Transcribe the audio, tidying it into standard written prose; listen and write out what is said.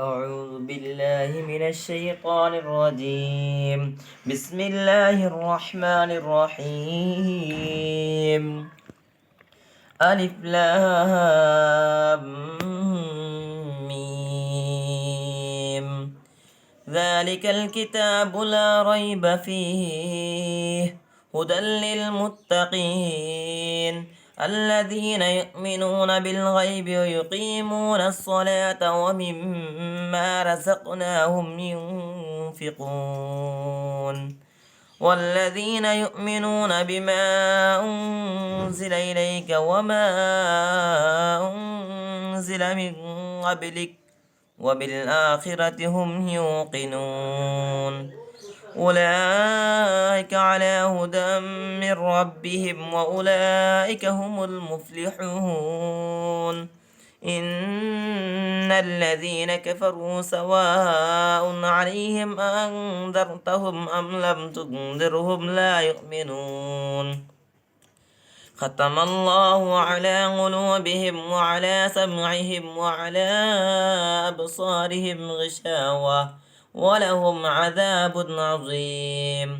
أعوذ بالله من الشيطان الرجيم. بسم الله الرحمن الرحيم. ألف لام ميم. ذلك الكتاب لا ريب فيه هدى للمتقين الذين يؤمنون بالغيب ويقيمون الصلاة ومما رزقناهم ينفقون والذين يؤمنون بما أنزل إليك وما أنزل من قبلك وبالآخرة هم يوقنون أولئك على هدى من ربهم وأولئك هم المفلحون إن الذين كفروا سواء عليهم أنذرتهم أم لم تنذرهم لا يؤمنون ختم الله على قلوبهم وعلى سمعهم وعلى أبصارهم غشاوة ولهم عذاب عظيم